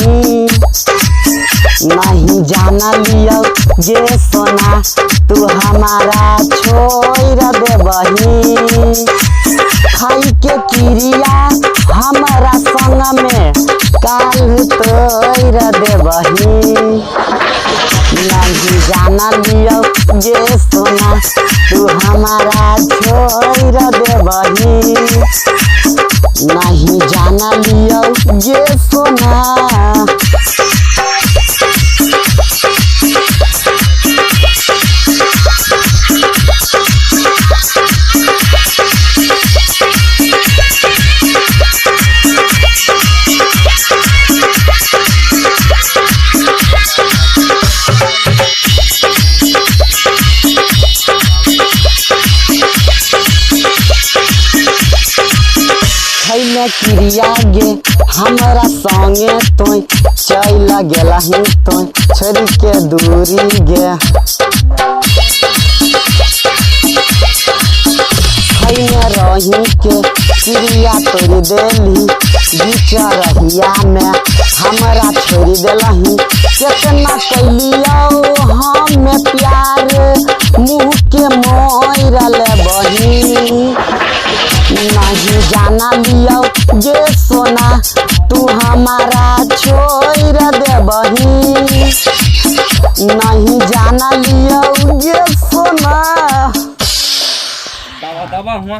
बही। नहीं जाना लियो जे सोना तू हमारा छोड़ दे बही। खाई के क्रिया हमारा संग में काल तोड़ दे बही। नहीं जाना लियो जे सोना तू हमारा छोड़ दे बही। नहीं जाना लियो जे सोना। क्रिया गे हमारा संगे तो चल गेला ही तो छोड़ के दूरी गे। रही के क्रिया तोड़ देली बीच रहिया में हमारा छोड़ दिलही। कितना कैलियो हमें प्यार मुँह के मोर बही। नहीं जाना लियो जे सोना तू हमारा छोड़ दे बही। नहीं जाना लियो जे सोना। दबा हुआ